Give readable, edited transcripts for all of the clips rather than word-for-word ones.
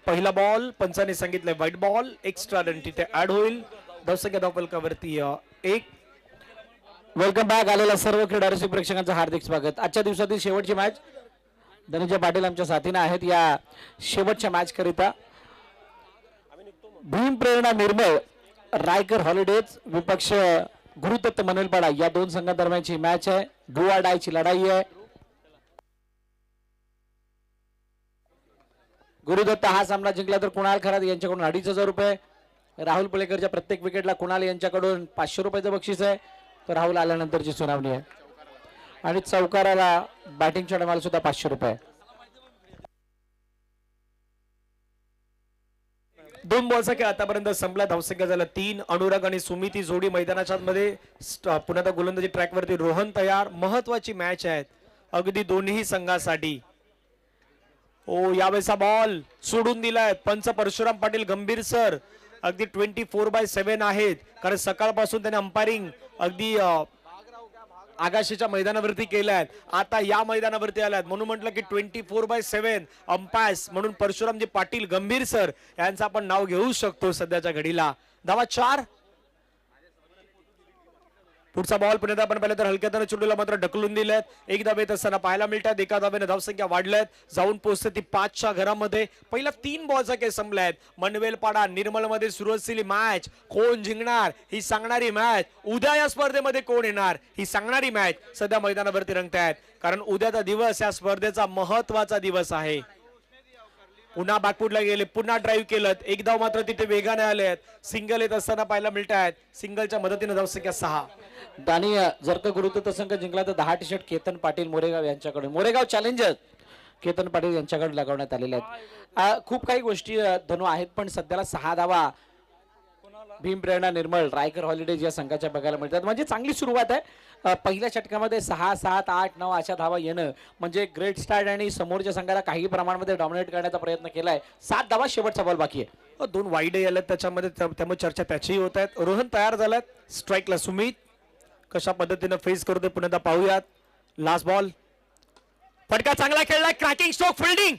पहिला बॉल पंचाने सांगितलंय white ball, extra run तिथे ऍड होईल. धावसंख्या धावफलकावरती 1. वेलकम बॅक आलेल्या सर्व क्रीडा रसिक प्रेक्षकांचं हार्दिक स्वागत. आजच्या दिवसातील शेवटची मॅच धनंजय पाटील आमच्या साथीने आहेत. या शेवटच्या मॅच करिता भीम प्रेरणा निर्मळ रायकर हॉलिडेज विपक्ष गुरुदत्त मनवेलपाडा या दोन संघांदरम्यानची मॅच आहे. डू ऑर डायची लढाई आहे. गुरुदत्त हा सामना जिंकला तर कुणाल खरात यांच्याकडून 2,500 रुपये, राहुल पुलेकरच्या प्रत्येक विकेटला कुणाल यांच्याकडून 500 रुपयाचं बक्षीस आहे. तर राहुल आल्यानंतरची सुनावणी आहे आणि चौकाराला बॅटिंगच्या टायमाला सुद्धा 500 रुपये. 2 बॉलचा खेळ आतापर्यंत संपला. धावसंख्या झाला 3. अनुराग आणि सुमिती जोडी मैदानाच्या मध्ये पुन्हा आता गोलंदाजी ट्रॅकवरती रोहन तयार. महत्वाची मॅच आहे अगदी दोन्ही संघासाठी. ओ यावेळेचा बॉल सोडून दिलाय पंच परशुराम पाटील गंभीर सर. अगदी 24/7 आहेत कारण सकाळपासून त्याने अंपायरिंग अगदी आगाशीच्या मैदानावरती केल्यात. आता या मैदानावरती आल्यात म्हणून म्हटलं की 24/7 अंपायर्स म्हणून परशुरामजी पाटील गंभीर सर यांचं आपण नाव घेऊ शकतो सध्याच्या घडीला. धावा 4. पुढचा बॉल पुन्हा आपण पाहिलं तर हलक्यानं चेंडूला मात्र ढकलून दिलेत. एक धाव येत असताना पाहायला मिळतात. एका धावेने धावसंख्या वाढल्यात, जाऊन पोहोचते ती 5च्या घरामध्ये. पहिला 3 बॉलचा खेळ संपलाय. मनवेलपाडा निर्मल मध्ये सुरू असलेली मॅच कोण जिंकणार ही सांगणारी मॅच. उद्या या स्पर्धेमध्ये कोण येणार ही सांगणारी मॅच सध्या मैदानावरती रंगतायत कारण उद्याचा दिवस या स्पर्धेचा महत्वाचा दिवस आहे. पुन्हा बॅकफुटला गेले, पुन्हा ड्राईव्ह केलं. एक धाव मात्र तिथे वेगाने आले. सिंगल येत असताना पाहायला मिळत आहेत. सिंगलच्या मदतीने धावसंख्या 6. आणि जर का गुरुदत्त संघ जिंकला तर 10 टी-शर्ट केतन पाटील मोरेगाव यांच्याकडून, मोरेगाव चॅलेंजर्स केतन पाटील यांच्याकडे लगावण्यात आलेले आहेत. खूप काही गोष्टी धनु आहेत पण सध्याला 6 धावा भीम प्रेरणा निर्मळ रायकर हॉलिडेज या संघाच्या बघायला मिळतात. म्हणजे चांगली सुरुवात आहे. पहिल्या षटकामध्ये 6, 7, 8, 9 अशा धावा येणं म्हणजे ग्रेट स्टार्ट आणि समोरच्या संघाला काही प्रमाणामध्ये डॉमिनेट करण्याचा प्रयत्न केलाय. 7 धावा, शेवटचा बॉल बाकी आहे. 2 वाईड आल्यात त्याच्यामध्ये, त्यामुळे चर्चा त्याचीही होत आहेत. रोहन तयार झालात. स्ट्राईकला सुमित कशा पद्धतीने फेस करतोय पुन्हा पाहूयात. लास्ट बॉल, फटका चांगला खेळलाय. Cracking stroke, fielding.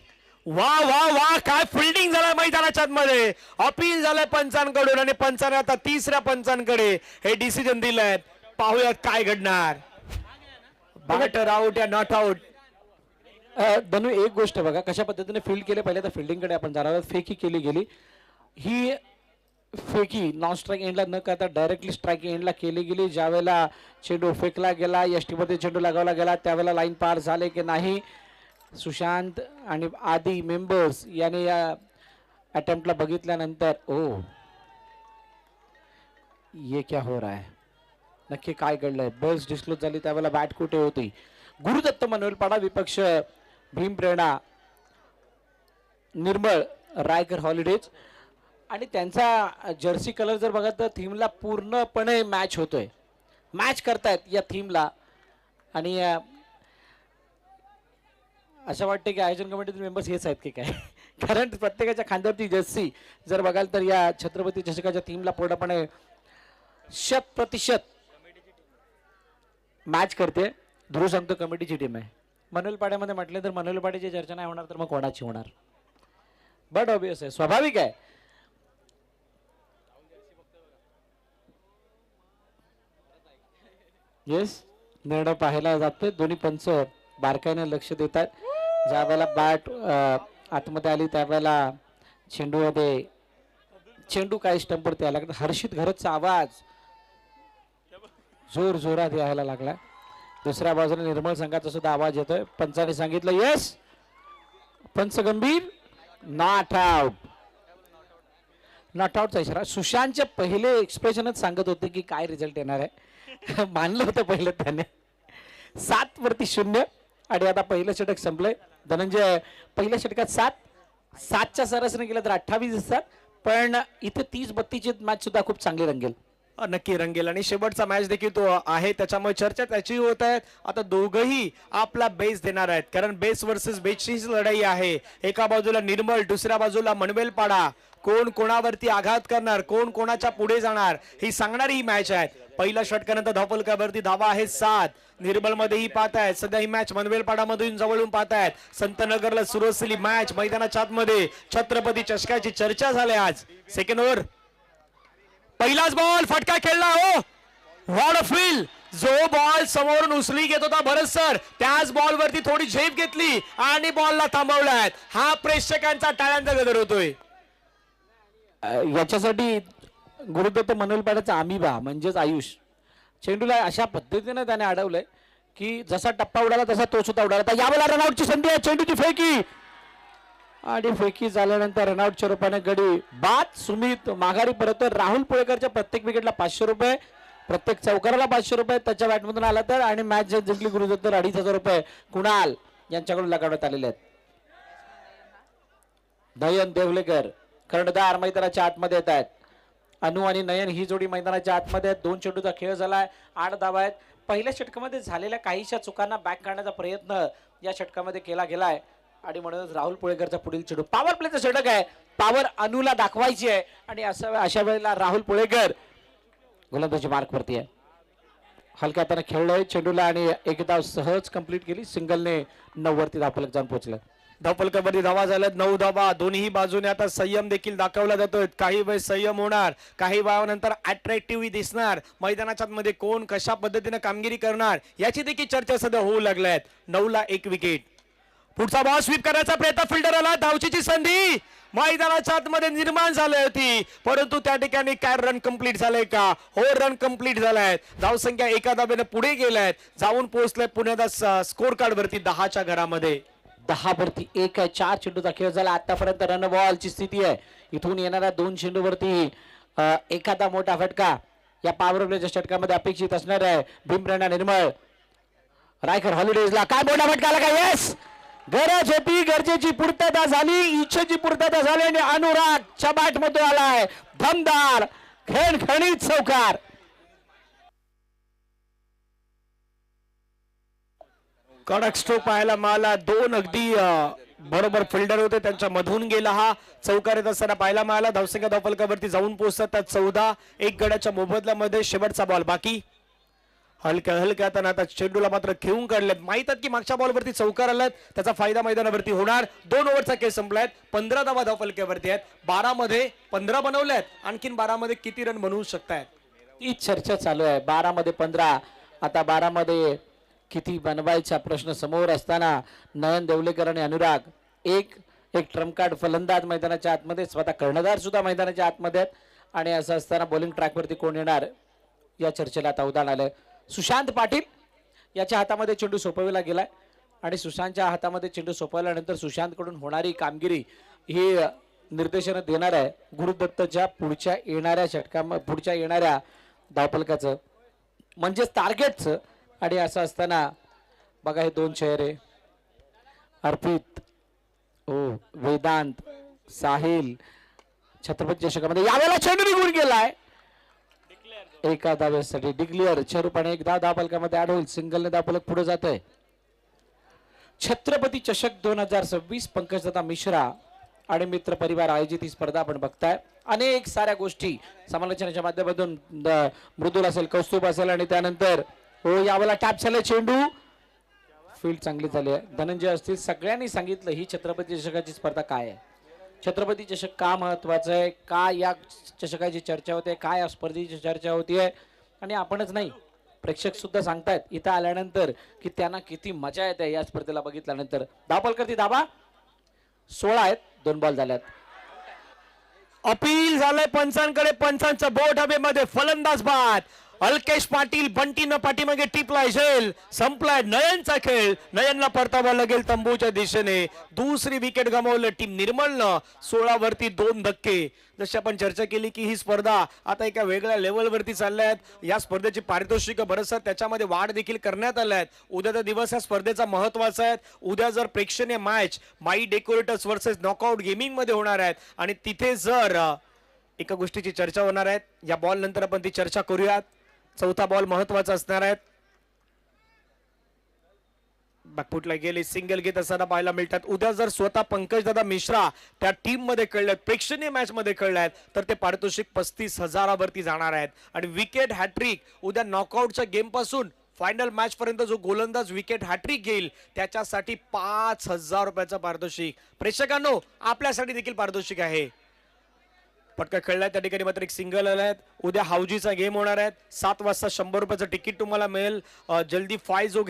वा वा वा काय फिल्डिंग झालाय मैदानाच्या मध्ये. अपील झालंय पंचांकडून आणि पंचाने आता 3ऱ्या पंचांकडे हे डिसिजन दिलंय. पाहूयात काय घडणार. बॅटर आउट या नॉट आउट. धनु एक गोष्ट बघा कशा पद्धतीने फील्ड केले. पहिले तर फिल्डिंग कडे आपण जाणार आहोत. फेकी केली गेली. ही फेकी नॉन स्ट्राईक एंडला न करता डायरेक्टली स्ट्राईक एंडला केली गेली. ज्यावेळेला चेंडू फेकला गेला, यष्टीमध्ये चेंडू लगावला गेला त्यावेळेला लाईन पार झाले की नाही. सुशांत आणि आदी मेंबर्स याने या अटेम्प्टला बघितल्यानंतर ओ ये क्या हो रहा है, नक्की काय घडलंय. बॉल्स डिस्क्लोज झाली त्यावेळेला बॅट कुठे होती. गुरुदत्त मनवेलपाडा विपक्ष भीम प्रेरणा निर्मळ रायकर हॉलिडेज आणि त्यांचा जर्सी कलर जर बघा तर थीमला पूर्णपणे मॅच होतोय, मॅच करतायत या थीमला. आणि असं वाटतं की आयोजन कमिटीतील मेंबर्स हेच आहेत की काय कारण प्रत्येकाच्या खांद्यावरती जर्सी जर बघाल तर या छत्रपती चषकाच्या थीमला पूर्णपणे 100% मॅच करते. ध्रुव सांगतो कमिटीची टीम आहे. मनवेलपाड्यामध्ये म्हटले तर मनवेलपाड्याची चर्चा नाही होणार तर मग कोणाची होणार. बट ऑब्वियस आहे, स्वाभाविक आहे. येस, निर्णय पाहायला जातोय. दोन्ही पंच बारकाईने लक्ष देतात. ज्या वेळेला बॅट आतमध्ये आली त्यावेळेला चेंडू काय स्टंपवरती आला. हर्षित घरचा आवाज जोर जोरात यायला लागला. दुसऱ्या बाजूने निर्मळ संघाचा सुद्धा आवाज येतोय. पंचाने सांगितलं येस, पंच गंभीर, नॉट आउट. नॉट आउटचा इशारा. सुशांतचे पहिले एक्सप्रेशनच सांगत होते की काय रिझल्ट येणार आहे. मानलं होतं पहिलं त्याने. 7-0 आणि आता पहिलं षटक संपलंय. धनंजय पहिल्या षटकात 7च्या सरासरी गेलं तर 28 दिसतात पण इथे 30-32 मॅच सुद्धा खूप चांगली रंगेल. नक्की रंगेल आणि शेवटचा मॅच देखील तो आहे, त्याच्यामुळे चर्चा त्याची होत आहेत. आता दोघही आपला बेस देणार आहेत, कारण बेस वर्सेस बेसचीच लढाई आहे. एका बाजूला निर्मल, दुसऱ्या बाजूला मनवेलपाडा. कोण कोणावरती आघात करणार, कोण कोणाच्या पुढे जाणार ही सांगणारी ही मॅच आहे. पहिल्या षटकानंतर धावफलकावरती धावा आहे 7. निर्मल मध्येही पाहतायत सध्या ही मॅच मनवेलपाडा मधून जवळून पाहतायत. संतनगरला सुरू असलेली मॅच मैदानाच्या आतमध्ये छत्रपती चषकाची चर्चा झाली आज. सेकंड ओव्हर, पहिलाच बॉल फटका खेळला हो. What a feel. जो बॉल समोरून उचली घेत होता भरत सर, त्याच बॉल वरती थोडी झेप घेतली आणि बॉलला थांबवलाय. हा प्रेक्षकांचा टाळ्यांचा गजर होतोय. याच्यासाठी गुरुदत्त मनोलपाड्याचा आमिबा म्हणजेच आयुष चेंडूला अशा पद्धतीने त्याने अडवलंय की जसा टप्पा उडाला तसा तो सुद्धा उडाला. तर यावेळेला रनआउटची संधी आहे. चेंडूची फेकी आणि फेकी झाल्यानंतर रनआउटच्या रूपाने गडी बाद. सुमित माघारी परत. राहुल पुळेकरच्या प्रत्येक विकेटला 500 रुपये, प्रत्येक चौकाराला 500 रुपये त्याच्या बॅटमधून आला तर, आणि मॅच जिंकली गुरुदत्त 2500 रुपये कुणाल यांच्याकडून लगावण्यात आलेले आहेत. नयन देवलेकर कर्णधार मैदानाच्या आतमध्ये येत आहेत. अनु आणि नयन ही जोडी मैदानाच्या आतमध्ये आहेत. 2 चेंडूचा खेळ झालाय, 8 धावा आहेत. पहिल्या षटकामध्ये झालेल्या काहीशा चुकांना बॅक काढण्याचा प्रयत्न या षटकामध्ये केला गेलाय आणि म्हणूनच राहुल पुळेकरचा पुढील चेंडू पॉवर प्लेचा षटक आहे. पॉवर अनुला दाखवायची आहे आणि अशा वेळेला राहुल पुळेकर गोलंदाजी मार्क वरती आहे. हलक्या हाताने खेळलोय चेंडूला आणि एक धाव सहज कंप्लीट केली. सिंगलने 9 वरती धावफलक जाऊन पोहोचलं. धावफलकावरती धावा झाल्यात 9 धावा. दोन्ही बाजूने आता संयम देखील दाखवला जातोय. काही वेळ संयम होणार, काही वेळानंतर अट्रॅक्टिव्ह दिसणार. मैदानाच्या मध्ये कोण कशा पद्धतीने कामगिरी करणार याची देखील चर्चा सध्या होऊ लागल्यात. 9ला 1 विकेट. पुढचा बॉल स्वीप करण्याचा प्रयत्न, फिल्डर आला. धावचीची संधी मैदानाच्या आतमध्ये निर्माण झाली होती, परंतु त्या ठिकाणी काय रन कंप्लीट झालंय का? हो, रन कंप्लीट झालाय. धावसंख्या एका धाब्याने पुढे गेलाय, जाऊन पोहोचलाय पुण्याचा स्कोर कार्ड वरती 10च्या घरामध्ये. 10 वरती 1 आहे. 4 चेंडूचा खेळ झाला आतापर्यंत. रन बॉलची स्थिती आहे. इथून येणाऱ्या 2 चेंडूवरती एखादा मोठा फटका या पॉवर प्लेच्या षटकामध्ये अपेक्षित असणार आहे. भीमराणा निर्मळ रायकर हॉलिडेजला काय मोठा फटका आला का? येस, गरज होती, गरजेची पूर्तता झाली, इच्छेची पूर्तता झाली आणि अनुरागच्या बॅट मध्ये आलाय दमदार खणखणीत चौकार. कडक स्ट्रोक पाहायला मिळाला. 2 अगदी बरोबर फिल्डर होते, त्यांच्या मधून गेला हा चौकार येत असताना पाहायला मिळाला. धावसंख्या धावफलकावरती जाऊन पोहोचतात 14. 1 गड्याच्या मोबदल्यामध्ये शेवटचा बॉल बाकी. हलक्या आता चेंडूला मात्र खेळून काढलेत. माहित आहेत की मागच्या बॉलवरती चौकार आलात, त्याचा फायदा मैदानावरती होणार. 2 ओव्हरचा खेळ संपलाय. 15 धावा धावफलकावरती आहेत. 12 मध्ये 15 बनवल्यात. आणखीन 12 मध्ये किती रन बनवू शकतायत ही चर्चा चालू आहे. 12 मध्ये 15, आता 12 मध्ये किती बनवायचा प्रश्न समोर असताना नयन देवलेकर आणि अनुराग एक ट्रम्प कार्ड फलंदाज मैदानाच्या आतमध्ये, स्वतः कर्णधार सुद्धा मैदानाच्या आतमध्ये आहेत. आणि असं असताना बॉलिंग ट्रॅकवरती कोण येणार या चर्चेला आता उदाहरण आलं. सुशांत पाटील याच्या हातामध्ये चेंडू सोपविला गेलाय आणि सुशांतच्या हातामध्ये चेंडू सोपवल्यानंतर सुशांतकडून होणारी कामगिरी ही निर्देशन देणार आहे गुरुदत्तच्या पुढच्या येणाऱ्या धावफलकाचं म्हणजेच टार्गेटचं. आणि असं असताना बघा हे 2 चेहरे, अर्पित, वेदांत, साहिल छत्रपती चषकामध्ये यावेळेला चेंडू निघून गेलाय. एका धाव्यासाठी डिक्लेअरच्या रूपाने 1 धावफलकामध्ये ऍड होईल. सिंगलने धावफलक पुढे जात आहे. छत्रपती चषक 2026 पंकजदादा मिश्रा आणि मित्र परिवार आयोजित ही स्पर्धा आपण बघताय. अनेक साऱ्या गोष्टी समालोचनाच्या माध्यमातून मृदुल असेल, कौस्तुभ असेल आणि त्यानंतर यावेळेला टॅप झाले चेंडू. फील्ड चांगली झाली आहे. धनंजय असतील, सगळ्यांनी सांगितलं ही छत्रपती चषकाची स्पर्धा काय आहे, छत्रपती चषक का महत्वाचं आहे, का या चषकाची चर्चा होते, काय या स्पर्धेची चर्चा होतीये. आणि आपणच नाही, प्रेक्षक सुद्धा सांगतायत इथं आल्यानंतर की त्यांना किती मजा येते या स्पर्धेला बघितल्यानंतर. धावफलकावरती धावा 16 आहेत. 2 बॉल झाल्यात. अपील झालंय पंचांकडे. पंचांचं बोट हवेमध्ये. फलंदाज बाद. अल्केश पाटील बंटीनं पाठीमागे टिपलाय. झेल संपलाय. नयनचा खेळ. नयनला परतावा लागेल तंबूच्या दिशेने. दुसरी विकेट गमावलं टीम निर्मलनं. 16 वरती 2 धक्के. जशी आपण चर्चा केली की ही स्पर्धा आता एका वेगळ्या लेवलवरती चालल्या आहेत. या स्पर्धेची पारितोषिक बरंच त्याच्यामध्ये वाढ देखील करण्यात आल्या आहेत. उद्याचा दिवस या स्पर्धेचा महत्वाचा आहे. उद्या जर प्रेक्षणीय मॅच माई डेकोरेटर्स वर्सेस नॉकआउट गेमिंग मध्ये होणार आहेत आणि तिथे जर एका गोष्टीची चर्चा होणार आहे, या बॉल नंतर आपण ती चर्चा करूयात. चौथा बॉल महत्वाचा असणार आहे. बॅकफुटला गेले, सिंगल घेत असताना पाहायला मिळतात. उद्या जर स्वतः पंकज दादा मिश्रा त्या टीम मध्ये खेळल्यात, प्रेक्षणीय मॅच मध्ये खेळल्यात, तर ते पारितोषिक 35,000 जाणार आहेत. आणि विकेट हॅट्रिक उद्या नॉकआउटच्या गेम पासून फायनल मॅच पर्यंत जो गोलंदाज विकेट हॅट्रिक घेईल त्याच्यासाठी 5,000 रुपयाचं पारितोषिक. प्रेक्षकांनो, आपल्यासाठी देखील पारितोषिक आहे. पटका खेळलाय त्या ठिकाणी मात्र एक सिंगल आलाय. उद्या हाऊजीचा गेम होणार आहे. 7 वाजता 100 रुपयाचं तिकीट तुम्हाला मिळेल. जल्दी फाय जो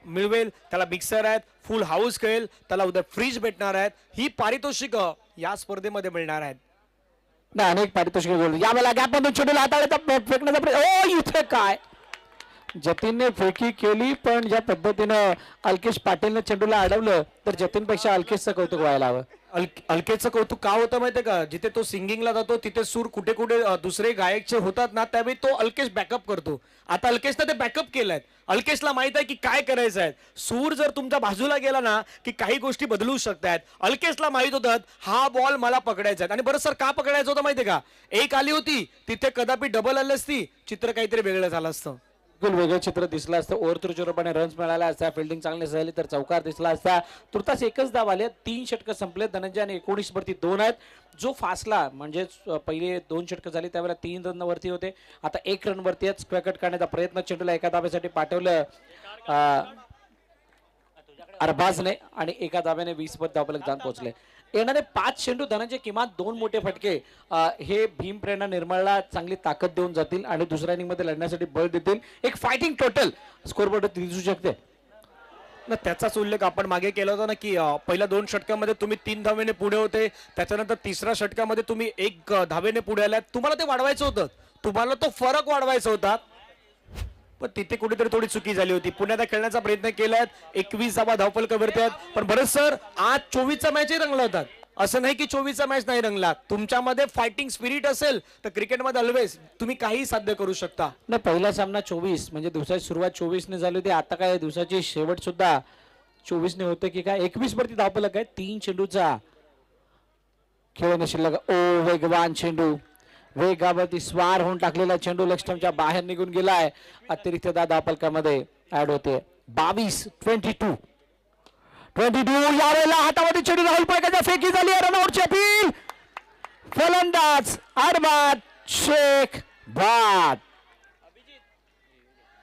मिळवेल त्याला मिक्सर आहेत, फुल हाऊस खेळेल त्याला उद्या फ्रीज भेटणार आहेत. ही पारितोषिक या स्पर्धेमध्ये मिळणार आहेत. नाही, अनेक पारितोषिक यावेळेला गॅप मधून चेंडूला हाताळायचा फेकण्याचा इथे काय जतीनने फेकी केली, पण ज्या पद्धतीनं अल्केश पाटीलने चेंडूला अडवलं तर जतीनपेक्षा अल्केशचं कौतुक व्हायला हवं. अल्केशचं कौतुक का होतं माहितीये का? जिथे तो सिंगिंगला जातो तिथे सूर कुठे कुठे दुसरे गायकचे होतात ना, त्यावेळी तो अल्केश बॅकअप करतो. आता अल्केशनं ते बॅकअप केलंय. अल्केशला माहित आहे की काय करायचं आहे. सूर जर तुमच्या बाजूला गेला ना की काही गोष्टी बदलू शकतात. अल्केशला माहित होतं हा बॉल मला पकडायचा आहे. आणि बरं सर, का पकडायचं होतं माहितीये का? एक आली होती तिथे कदापि डबल आली असती, चित्र काहीतरी वेगळं झालं असतं. वेगळं चित्र दिसलं असतं. ओव्हर रन्स मिळाला असता, फिल्डिंग चांगली झाली तर चौकार दिसला असता. तुर्तास एकच धाव आले, 3 षटकं संपले. धनंजय आणि 19 वरती 2 आहेत. जो फासला म्हणजे पहिले 2 षटकं झाली त्यावेळेला 3 रन वरती होते, आता 1 रन वरती आहेत. स्क्वेअर कट करण्याचा प्रयत्न चेंडूला एका धाब्यासाठी पाठवलं अरबाजने आणि एका धाब्याने 20 वर धावफलक जाऊन पोहोचले. येणारे 5 चेंडू धनंजय किमान 2 मोठे फटके हे भीम प्रेरणा निर्मळला चांगली ताकद देऊन जातील आणि दुसऱ्या इनिंग मध्ये लढण्यासाठी बळ देतील. एक फायटिंग टोटल स्कोरबोर्ड दिसू शकते ना. त्याचाच उल्लेख आपण मागे केला होता ना की पहिल्या 2 षटकामध्ये तुम्ही 3 धावेने पुढे होते, त्याच्यानंतर तिसऱ्या षटकामध्ये तुम्ही 1 धावेने पुढे आलात. तुम्हाला ते वाढवायचं होतं, तुम्हाला तो फरक वाढवायचा होता, पण तिथे कुठेतरी थोडी चुकी झाली होती. पुण्यात खेळण्याचा प्रयत्न केलाय, 21 धावा धावफलकावरती आहेत. पण बरं सर, आज 24चा मॅचही रंगला होता. असं नाही की 24चा मॅच नाही रंगला. तुमच्यामध्ये फायटिंग स्पिरिट असेल तर क्रिकेटमध्ये ऑलवेज तुम्ही काही साध्य करू शकता. नाही, पहिला सामना 24 म्हणजे दिवसाची सुरुवात 24 ने झाली होती. आता काय दिवसाची शेवट सुद्धा 24 ने होते की काय? 21 वरती धावफलक आहे. 3 चेंडूचा खेळ शिल्लक. ओ वेगवान चेंडू, वेगावरती स्वार होऊन टाकलेला चेंडू लेग स्टंपच्या बाहेर निघून गेलाय. अतिरिक्त धावफलकामध्ये ऍड होते. 22-22 यावेळेला हातामध्ये चेंडू राहुल पायकाच्या फेकी झाली. रनआउटची अपील. फलंदाज अरबाज शेख बाद.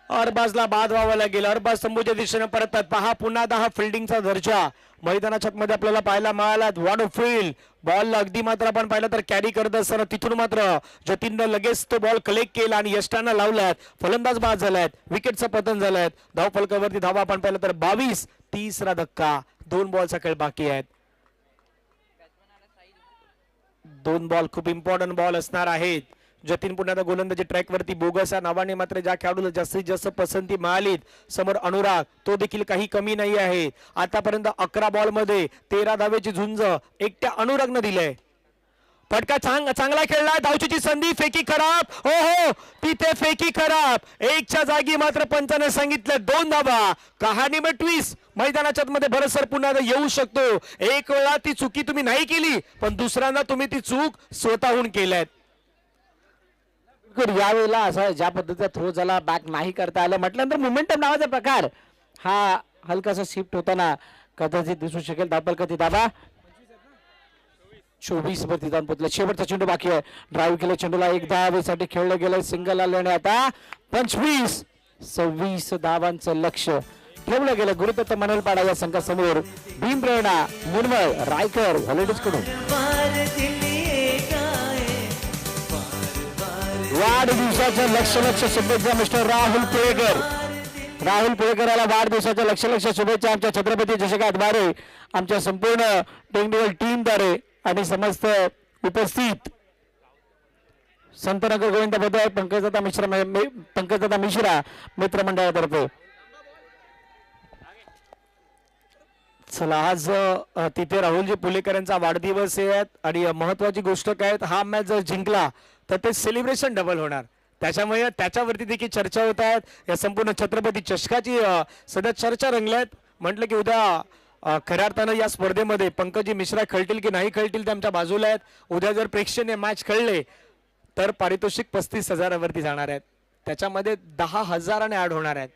अरबाजला बाद व्हावं लागेल. अरबाज तंबूच्या दिशेने परततात. पहा पुन्हा 10 फिल्डिंगचा दर्जा मैदानाच्या मध्ये आपल्याला पाहायला मिळाला. वॉन ऑफ फील्ड बॉल अगदी मात्र आपण पाहिलं तर कॅरी करत असताना तिथून मात्र जतीननं लगेच तो बॉल कलेक्ट केला आणि यष्टानं लावलाय. फलंदाज बाद झालाय, विकेटचं पतन झालंय. धावफलकावरती धावा आपण पाहिलं तर 22. तिसरा धक्का. 2 बॉलचा खेळ बाकी आहेत. 2 बॉल खूप इम्पॉर्टंट बॉल असणार आहेत. जतीन पुन्हा गोलंदाजी ट्रॅक वरती बोगस या नावाने मात्र ज्या खेळाडूला जास्तीत जास्त पसंती मिळाली, समोर अनुराग तो देखील काही कमी नाही आहे. आतापर्यंत 11 बॉल मध्ये 13 धावेची झुंज एकट्या अनुरागनं दिलंय. फटका चांगला खेळला. धावचीची संधी, फेकी खराब. हो तिथे फेकी खराब. 1च्या जागी मात्र पंचाने सांगितलं 2 धावा. कहाणी में ट्विस्ट. मैदानाच्या मध्ये भरसर पुन्हा येऊ शकतो. एक वेळा ती चुकी तुम्ही नाही केली, पण दुसऱ्यांदा तुम्ही ती चूक स्वतःहून केल्यात. यावेळेला असा ज्या पद्धतीचा थ्रो झाला, बॅक नाही करता आलं म्हटल्यानंतर मोमेंटम नावाचा प्रकार हा हलकासा शिफ्ट होताना कदाचित दिसू शकेल. धावफलकाची धावा 24 वरती जाऊन पोहोचले. शेवटचा चेंडू बाकी आहे. ड्राईव्ह केलं चेंडूला 1 धावेसाठी खेळलं गेलं. सिंगल आल्याने आता 25-26 धावांचं लक्ष ठेवलं गेलं. गुरुदत्त मनलपाडा या संघासमोर भीम प्रेरणा मुनवळ रायकर व्हॉलेंटियर्स कडून. वाढदिवसाच्या लक्ष शुभेच्छा मिस्टर राहुल पुळेकराला वाढदिवसाच्या लक्ष शुभेच्छा आमच्या छत्रपती चषकाद्वारे, आमच्या संपूर्ण टेक्निकल टीम द्वारे आणि समस्त उपस्थित संतनगर गोविंद बद्दल पंकजदादा मिश्रा मित्रमंडळातर्फे. चला, आज तिथे राहुलजी पुलेकर यांचा वाढदिवस आहे आणि महत्वाची गोष्ट काय, हा मॅच जर जिंकला तर ते सेलिब्रेशन डबल होणार. त्याच्यामुळे त्याच्यावरती देखील चर्चा होत आहेत. या संपूर्ण छत्रपती चषकाची सध्या चर्चा रंगल्यात. म्हटलं की उद्या खऱ्या अर्थानं या स्पर्धेमध्ये पंकजी मिश्रा खेळतील की नाही खेळतील ते आमच्या बाजूला आहेत. उद्या जर प्रेक्षणीय मॅच खेळले तर पारितोषिक 35,000 वरती जाणार आहेत. त्याच्यामध्ये 10,000 ऍड होणार आहेत.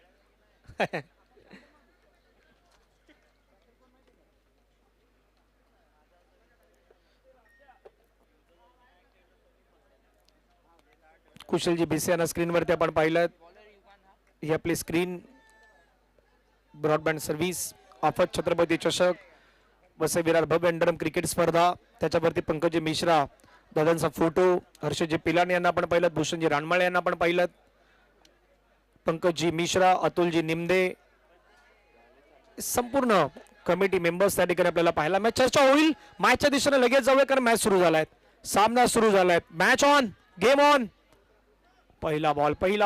कुशलजी भिसे स्क्रीनवरती आपण पाहिलं, ही आपली स्क्रीन ब्रॉडबँड सर्व्हिस आफत छत्रपती चषक वसई विरार भव्य अंडरम क्रिकेट स्पर्धा, त्याच्यावरती पंकजी मिश्रा दादांचा फोटो, हर्षजी पिलान यांना आपण पाहिलं, भूषणजी रानमाळे यांना आपण पाहिलं, पंकजी मिश्रा, अतुलजी निमदे, संपूर्ण कमिटी मेंबर्स त्या ठिकाणी आपल्याला पाहायला मॅच चर्चा होईल. मॅचच्या दिशेने लगेच जाऊया कारण मॅच सुरू झालाय, सामना सुरू झालाय. Match on, game on. पहिला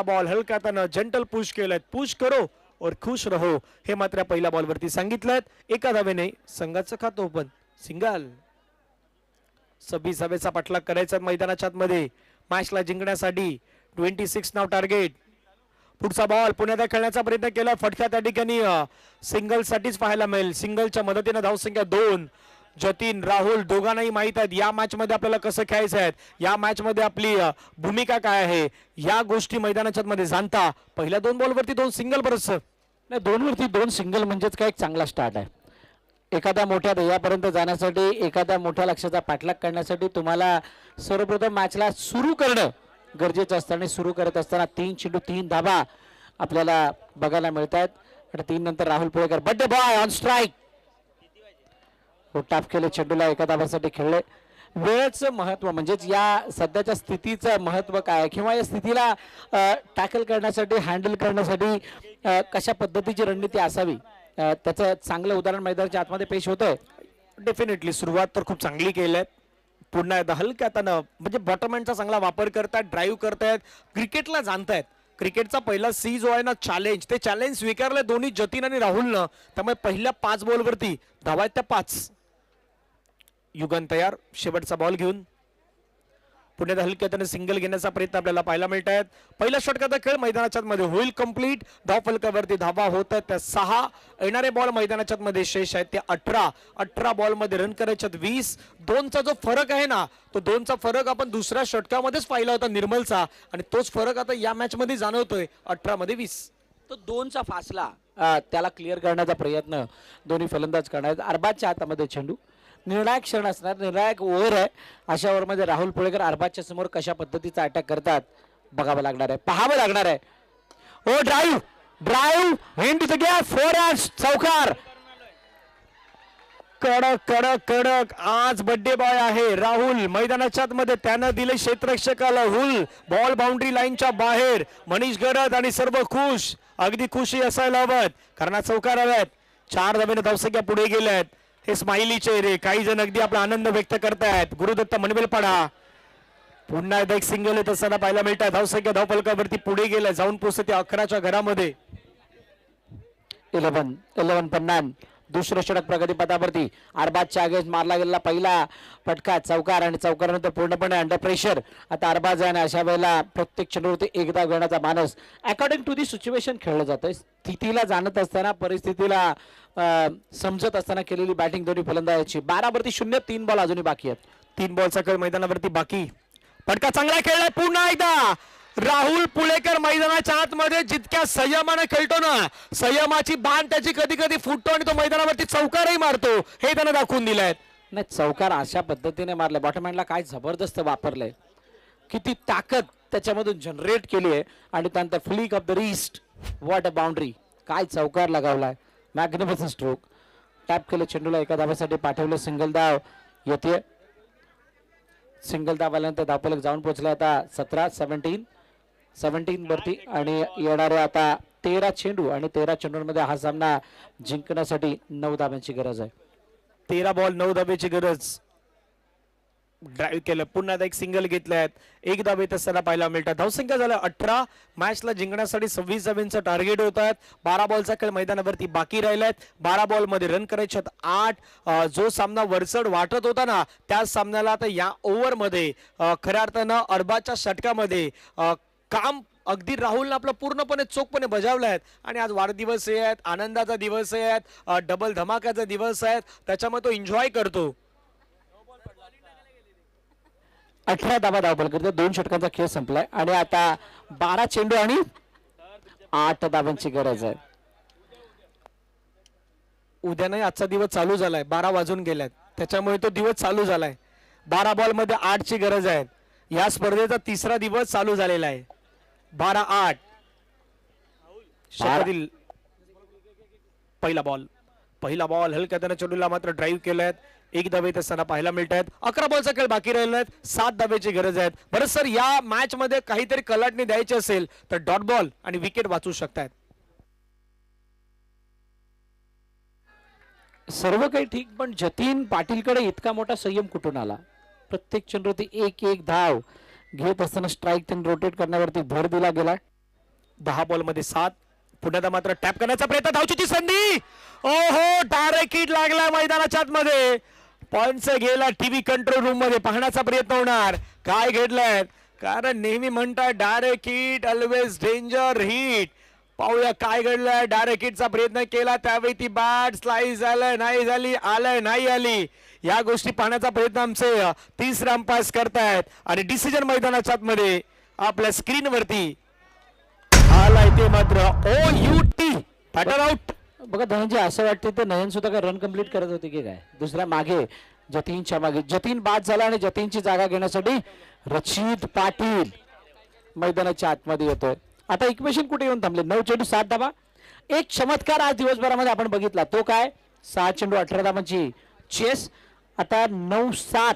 बॉल हलक्या हातानं जेंटल पुश केलंय, पुश करो और खुश रहो हे मात्र पहिल्या बॉल वरती सांगितलं. एका धावेने संघाचं खातं ओपन, सिंगल. 26 धावेचा पाठलाग करायचा मैदानाच्या आतमध्ये मॅचला जिंकण्यासाठी. 26 नाव टार्गेट. पुढचा बॉल पुण्यात खेळण्याचा प्रयत्न केला, फटका त्या ठिकाणी सिंगल साठीच पाहायला मिळेल. सिंगलच्या मदतीने धावसंख्या 2. जतीन राहुल दोघांनाही माहित आहेत या मॅच मध्ये आपल्याला कसं खेळायचं आहे, या मॅच मध्ये आपली भूमिका काय आहे, या गोष्टी मैदानाच्या मध्ये जाणता पहिल्या 2 बॉल वरती 2 सिंगल. बरस नाही, 2 वरती 2 सिंगल म्हणजेच काय एक चांगला स्टार्ट आहे. एखाद्या मोठ्या ध्येयापर्यंत जाण्यासाठी, एखाद्या मोठ्या लक्ष्याचा पाठलाग करण्यासाठी तुम्हाला सर्वप्रथम मॅचला सुरू करणं गरजेचं असतं आणि सुरू करत असताना 3 चेंडू 3 धाबा आपल्याला बघायला मिळत आहेत. आणि 3 नंतर Rahul Pulekar birthday boy on strike, tap केले चेंडूला, एका धाब्यासाठी खेळले. वेळेचं महत्व म्हणजेच या सध्याच्या स्थितीचं महत्व काय किंवा या स्थितीला टॅकल करण्यासाठी, हँडल करण्यासाठी कशा पद्धतीची रणनीती असावी त्याचं चांगलं उदाहरण मैदानाच्या आतमध्ये पेश होतंय. डेफिनेटली सुरुवात तर खूप चांगली केली आहे. पुन्हा एकदा हलक्या हातानं म्हणजे बॉटम हँडचा चांगला वापर करतायत, ड्राईव्ह करतायत, क्रिकेटला जाणतायत. क्रिकेटचा पहिला सी जो आहे ना चॅलेंज, ते चॅलेंज स्वीकारले दोन्ही जतीन आणि राहुलनं. त्यामुळे पहिल्या 5 बॉलवरती धावा आहेत त्या 5. युगन तयार शेवटचा बॉल घेऊन पुण्यात हलक्या हाताने सिंगल घेण्याचा प्रयत्न आपल्याला पाहायला मिळत आहेत. पहिल्या षटकाचा खेळ मैदानाच्या मध्ये होईल कंप्लीट. धाव फलकावरती धावा होत आहेत त्या 6. येणारे बॉल मैदानाच्या मध्ये शेष आहेत ते 18 बॉल मध्ये रन करायच्यात 20. 2चा जो फरक आहे ना, तो 2चा फरक आपण दुसऱ्या षटकामध्येच पाहिला होता निर्मलचा, आणि तोच फरक आता या मॅच मध्ये जाणवतोय. 18 मध्ये 20. तो 2चा फासला त्याला क्लिअर करण्याचा प्रयत्न दोन्ही फलंदाज करणार. अरबाजच्या हातामध्ये चेंडू, निर्णायक क्षण असणार, निर्णायक ओव्हर आहे. अशा ओव्हरमध्ये राहुल पुळेकर अरबाजच्या समोर कशा पद्धतीचा अटॅक करतात बघावं लागणार आहे, पाहावं लागणार आहे. Oh drive into the gap, 4 runs, चौकार. कडक आज बर्थडे बॉय आहे राहुल मैदानाच्या मध्ये. त्यानं दिले क्षेत्ररक्षकाला हुल, बॉल बाउंड्री लाईनच्या बाहेर. मनीष गरज आणि सर्व खुश, अगदी खुशी असायला हवं कारण चौकार हव्यात. 4 धावेने धावसंख्या पुढे गेल्यात. हे स्माइली चेहरे, काही जण अगदी आपला आनंद व्यक्त करतायत. गुरुदत्त मनवेलपाडा पुन्हा एकदा एक सिंगल येत असताना पाहायला मिळतात. धावसंख्या धावफलकावरती पुढे गेल्या, जाऊन पोहोचते 11च्या घरामध्ये. 11 पन्नान. दुसरं षटक प्रगतीपथावरती अरबाजच्या अगेन्स्ट मारला गेलेला पहिला फटका, चौकार. आणि चौकारानंतर पूर्णपणे अंडर प्रेशर आता अरबाज आहे. अशा वेळेला प्रत्येक चेंडूवरती एकदा घेण्याचा मानस अकॉर्डिंग टू दी सिच्युएशन खेळलं जातंय. स्थितीला जाणत असताना, परिस्थितीला समजत असताना केलेली बॅटिंग दोन्ही फलंदाजाची. 12 0, 3 बॉल अजूनही बाकी आहेत. 3 बॉलचा खेळ मैदानावरती बाकी. फटका चांगला खेळलाय पुन्हा एकदा. राहुल पुळेकर मैदानाच्या आतमध्ये जितक्या संयमाने खेळतो ना, संयमाची बाण त्याची कधी कधी फुटतो आणि तो मैदानावरती चौकारही मारतो, हे त्यानं दाखवून दिलंय. नाही, चौकार अशा पद्धतीने मारले, बॉटम हँडला काय जबरदस्त वापरलंय, किती ताकद त्याच्यामधून जनरेट केली आहे. आणि त्यानंतर flick of the wrist, what a boundary, काय चौकार लगावलाय, मॅग्निफिसंट स्ट्रोक. टॅप केले चेंडूला, एका धाब्यासाठी पाठवले. सिंगल धाव येते. सिंगल धाव आल्यानंतर धावफलक जाऊन पोहोचला आता 17 वरती. आणि येणारे आता 13 चेंडू, आणि 13 चेंडूंमध्ये हा सामना जिंकण्यासाठी 9 धाब्यांची गरज आहे. 13 बॉल 9 धाब्याची गरज. ड्राईव्ह केलं, पुन्हा एक सिंगल घेतल्यात, 1 धाबे असताना पाहायला मिळतात. धावसंख्या झाल्या 18. मॅचला जिंकण्यासाठी 26 धाब्यांचं टार्गेट होत आहेत. 12 बॉलचा खेळ मैदानावरती बाकी राहिलाय. 12 बॉल मध्ये रन करायचे 8. जो सामना वरचढ वाटत होता ना, त्या सामन्याला आता या ओव्हर मध्ये खऱ्या अर्थानं अरबाजच्या षटकामध्ये काम अगदी राहुलने आपलं पूर्णपणे चोखपणे बजावलं आहे. आणि आज वाढदिवस आहेत, आनंदाचा दिवस आहेत, डबल धमाकाचा दिवस आहेत, त्याच्यामुळे तो एन्जॉय करतो. 18 धावा धावफलक करते. 2 षटकांचा खेळ संपलाय आणि आता 12 चेंडू आणि 8 धावांची गरज आहे. उद्या नाही, आजचा दिवस चालू झालाय. 12 वाजून गेल्यात, त्याच्यामुळे तो दिवस चालू झालाय. 12 बॉल मध्ये 8 ची गरज आहे. या स्पर्धेचा तिसरा दिवस चालू झालेला आहे. 12-8 षटकातील पहिला बॉल हलक्या त्याने चेंडूला मात्र ड्राईव्ह केलाय. 1 धावे असताना पाहायला मिळत आहेत. 11 बॉलचा खेळ बाकी राहिला आहेत. 7 धावेची गरज आहे. बरं सर, या मॅच मध्ये काहीतरी कलाटणी द्यायची असेल तर डॉट बॉल आणि विकेट वाचू शकतात. सर्व काही ठीक, पण जतीन पाटीलकडे इतका मोठा संयम कुठून आला? प्रत्येक चेंडूवरती 1-1 धाव घेत असताना स्ट्राईक त्यांनी रोटेट करण्यावरती भर दिला गेला. 10 बॉल मध्ये 7. पुन्हा मात्र टॅप करण्याचा प्रयत्न. धावचीची संधी. ओहो, डायरेक्ट हिट लागला मैदानाच्या आतमध्ये. पॉइंटच गेला. टीव्ही कंट्रोल रूम मध्ये पाहण्याचा प्रयत्न होणार काय घडलंय, कारण नेहमी म्हणतात direct hit always danger hit. पाहूया काय घडलंय. डायरेक्ट हिटचा प्रयत्न केला, त्यावेळी ती बॅट स्लाइस झालं नाही झाली, आलंय नाही आली. या गोष्टी पाहण्याचा प्रयत्न आमचे 30 अंपायर्स करतायत आणि डिसिजन मैदानाच्या आतमध्ये आपल्या स्क्रीन वरती आलाय ते मात्र OUT फॅटर आउट. बघा धनंजय, असं वाटतं ते नयन सुद्धा काय रन कंप्लीट करत होते की काय दुसऱ्या मागे, जतीनच्या मागे. जतीन बाद झाला आणि जतीनची जागा घेण्यासाठी रचित पाटील मैदानाच्या आतमध्ये येतोय. आता इक्वेशन कुठे येऊन थांबले? 9 चेंडू 7 धावा. एक चमत्कार आज दिवसभरामध्ये आपण बघितला, तो काय? 6 चेंडू 18 धावांची चेस. आता 9-7.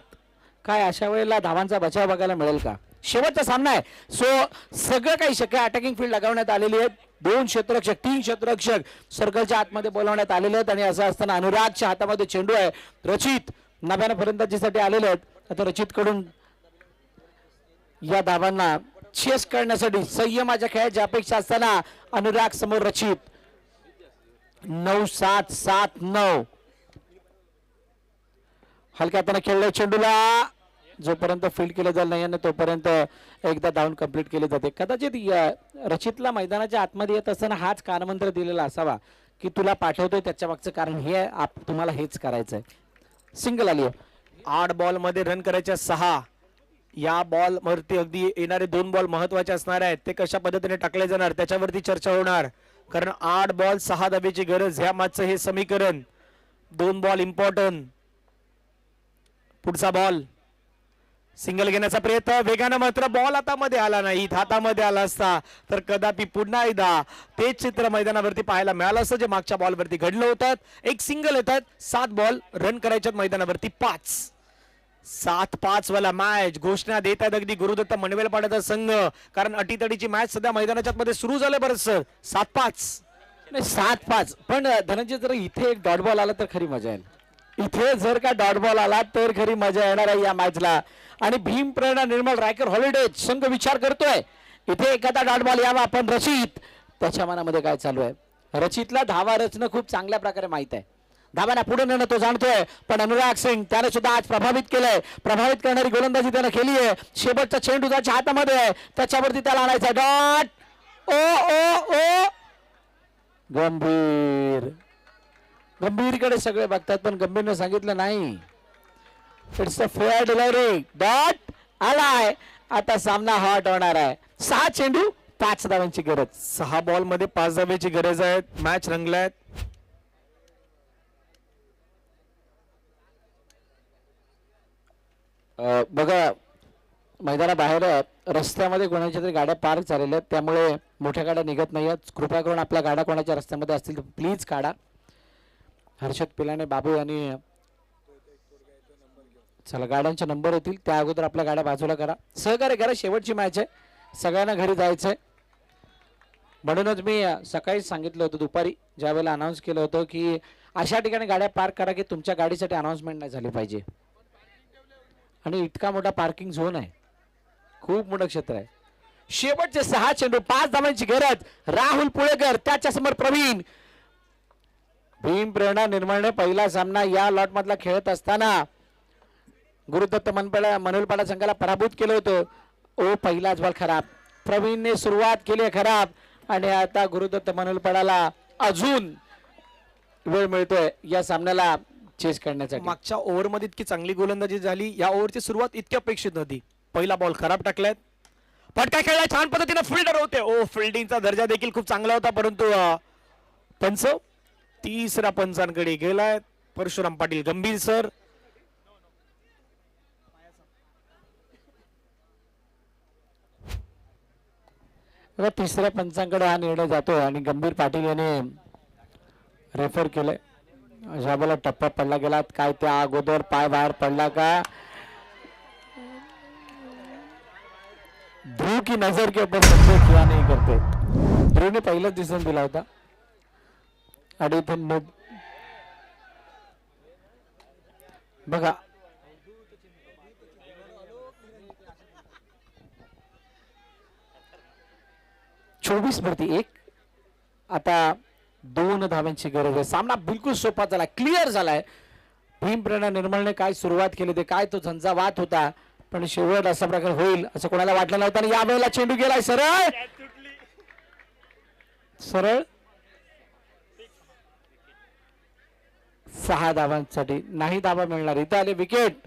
काय अशा वेळेला धावांचा बचाव बघायला मिळेल का? शेवटचा सामना आहे, सो सगळं काही शक्य. अटॅकिंग फील्ड लगावण्यात आलेली आहेत. 2 क्षेत्ररक्षक 3 क्षेत्ररक्षक सर्कलच्या आतमध्ये बोलावण्यात आलेले आहेत आणि असं असताना अनुरागच्या हातामध्ये चेंडू आहे. रचित नव्यानं फलंदाजीसाठी आलेले आहेत. आता रचित कडून या धावांना चेस करण्यासाठी संयमाच्या खेळाची अपेक्षा असताना अनुराग समोर रचित. 9-7 7-9. हलक्या हाताने खेळले चेंडूला. जोपर्यंत फील्ड केलं जाईल नाही तोपर्यंत एकदा धावून कंप्लीट केले जाते. कदाचित रचितला मैदानाच्या आतमध्ये येत असताना हाच कानमंत्र दिलेला असावा की तुला पाठवतोय त्याच्या मागचं कारण हे तुम्हाला हेच करायचंय. सिंगल आली. 8 बॉल मध्ये रन करायच्या 6. या बॉल वरती अगदी येणारे 2 बॉल महत्वाचे असणार आहेत. ते कशा पद्धतीने टाकले जाणार त्याच्यावरती चर्चा होणार, कारण 8 बॉल 6 धावेची गरज ह्या मॅचचं हे समीकरण. 2 बॉल इम्पॉर्टंट. पुढचा बॉल सिंगल घेण्याचा प्रयत्न वेगानं, मात्र बॉल हातामध्ये आला नाही. हातामध्ये आला असता तर कदापि पुन्हा एकदा तेच चित्र मैदानावरती पाहायला मिळालं असतं जे मागच्या बॉलवरती घडलं होतं. एक सिंगल येतात. 7 बॉल रन करायच्यात मैदानावरती 5. 7-5 वाला मॅच घोषणा देत आहेत अगदी गुरुदत्त मनवेलपाड्याचा संघ, कारण अटीतटीची मॅच सध्या मैदानाच्या मध्ये सुरू झाले. बरं सर, 7-5 नाही 7-5. पण धनंजय जर इथे एक डॉट बॉल आला तर खरी मजा येईल. इथे जर का डॉट बॉल आला तर खरी मजा येणार आहे या मॅचला. आणि भीम प्रेरणा निर्मल रायकर हॉलिडेज संघ विचार करतोय इथे एखादा डॉट बॉल यावा. आपण रचित त्याच्या मनामध्ये काय चालू आहे? रचितला धावा रचणं खूप चांगल्या प्रकारे माहित आहे. धावांना पुढे नेणं तो जाणतोय, पण अनुराग सिंग त्याने सुद्धा आज प्रभावित केलंय. प्रभावित करणारी गोलंदाजी त्याने केली आहे. शेवटचा चेंडू त्याच्या हातामध्ये आहे, त्याच्यावरती त्याला आणायचा डॉट. ओ ओ ओ गंभीर. गंभीरकडे सगळे बघतात, पण गंभीरने सांगितलं नाही it's a fair delivery. Dot आलाय. आता सामना हॉट होणार आहे. 6 चेंडू 5 धावांची गरज. 6 बॉल मध्ये 5 धावेची गरज आहे. मॅच रंगलाय. बघा मैदानाबाहेर रस्त्यामध्ये कोणाच्या तरी गाड्या पार्क झालेल्या आहेत, त्यामुळे मोठ्या गाड्या निघत नाही आहेत. कृपया करून आपल्या गाड्या कोणाच्या रस्त्यामध्ये असतील तर प्लीज काढा. हर्षद पिलाने, बाबू आणि चला गाड्यांचे नंबर येतील त्या अगोदर आपल्या गाड्या बाजूला करा. सहकार्य करा. शेवटची मॅच आहे, सगळ्यांना घरी जायचंय. म्हणूनच मी सकाळी सांगितलं होतं, दुपारी ज्या वेळेला अनाऊन्स केलं होतं की अशा ठिकाणी गाड्या पार्क करा की तुमच्या गाडीसाठी अनाऊन्समेंट नाही झाली पाहिजे. आणि इतका मोठा पार्किंग झोन आहे, खूप मोठं क्षेत्र आहे. शेवटचे 6 चेंडू 5 धावांची गरज. राहुल पुळेकर त्याच्यासमोर प्रवीण. भीम प्रेरणा निर्मळने पहिला सामना या लॉट मधला खेळत असताना गुरुदत्त मनवेलपाडा संघाला पराभूत केलं होतं. ओ पहिलाच बॉल खराब. प्रवीणने सुरुवात केली खराब आणि आता गुरुदत्त मनवेलपाडाला अजून वेळ मिळतोय या सामन्याला चेस करण्यासाठी. मागच्या ओव्हर मध्ये इतकी चांगली गोलंदाजी झाली, या ओव्हरची सुरुवात इतकी अपेक्षित नव्हती. पहिला बॉल खराब टाकलाय. फटका खेळला छान पद्धतीने फिल्डर होते. ओ फिल्डिंगचा दर्जा देखील खूप चांगला होता, परंतु पंच तिसऱ्या पंचांकडे गेलाय. परशुराम पाटील गंभीर सर. बघा तिसऱ्या पंचांकडे हा निर्णय जातोय आणि गंभीर पाटील याने रेफर केलंय. अशा बोला टप्पा पडला गेला काय त्या अगोदर पाय बाहेर पडला का? ध्रुव की नजर के ऊपर सबसे किया नहीं करते. ध्रुवने पहिलाच दिसून दिला होता आणि इथून बघा 24-1. आता 2 धावांची गरज आहे. सामना बिलकुल सोपा झाला, क्लिअर झालाय. भीमप्रेरणा निर्मळने काय सुरुवात केली ते काय तो झंझावात होता, पण शेवट असा प्रकार होईल असं कोणाला वाटलं नव्हतं. आणि यावेळेला चेंडू गेलाय सरळ सरळ 6 धावांसाठी नाही धावा मिळणार. इथे आले विकेट,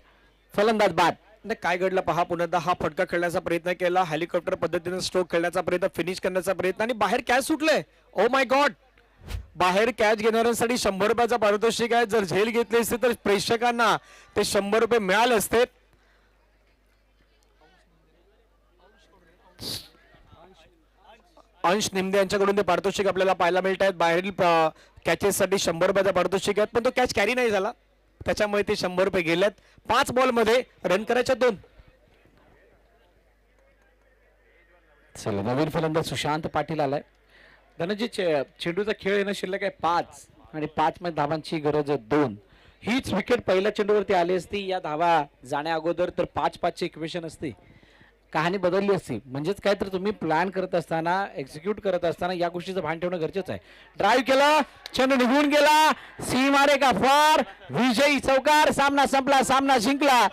फलंदाज बाद. काय घडलं पहा. पुन्हा हा फटका खेळण्याचा प्रयत्न केला, हेलिकॉप्टर पद्धतीने स्ट्रोक खेळण्याचा प्रयत्न, फिनिश करण्याचा प्रयत्न आणि बाहेर कॅच सुटले. Oh my God. बाहेर कॅच घेणाऱ्यांसाठी 100 रुपयाचा पारितोषिक आहे. जर झेल घेतली असते तर प्रेक्षकांना ते 100 रुपये मिळाले असते. अंश निमदे यांच्याकडून ते पारितोषिक आपल्याला पाहायला मिळत आहेत. बाहेरील कॅचेस साठी 100 रुपयाचा पारितोषिक आहेत, पण तो कॅच कॅरी नाही झाला, त्याच्यामुळे ते 100 रुपये गेलेत. 5 बॉल मध्ये रन करायच्या 2. चला नवीन फलंदाज सुशांत पाटील आलाय. धनंजय चेंडूचा खेळ येणं शिल्लक आहे 5 आणि 5 मध्ये धावांची गरज आहे 2. हीच विकेट पहिल्या चेंडूवरती आली असती या धावा जाण्या अगोदर तर 5-5 ची इक्वेशन असती, कहाणी बदलली असती. म्हणजेच काय तर तुम्ही प्लॅन करत असताना, एक्झिक्यूट करत असताना या गोष्टीचं भान ठेवणं गरजेचं आहे. ड्राईव्ह केलं, चेंडू निघून गेला, सी मारे का फार, विजयी चौकार. सामना संपला, सामना जिंकला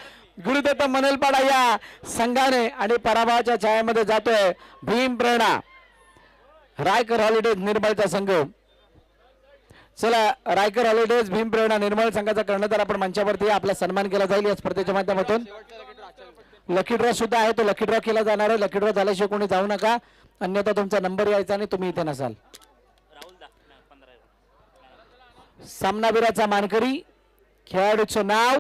गुरुदत्त मनलपाडा या संघाने आणि पराभवाच्या छायामध्ये जातोय भीमप्रेरणा रायकर हॉलिडेज निर्मळचा संघ. चला रायकर हॉलिडेज भीमप्रेरणा निर्मळ संघाचा कर्णधार आपण मंचावरती आपला सन्मान केला जाईल या स्पर्धेच्या माध्यमातून. लकी ड्रॉ सुद्धा आहे, तो लकी ड्रॉ केला जाणार आहे. लकी ड्रॉ झाल्याशिवाय कोणी जाऊ नका, अन्यथा तुमचा नंबर यायचा आणि तुम्ही इथे नसाल. सामनावीराचा मानकरी खेळाडूचं नाव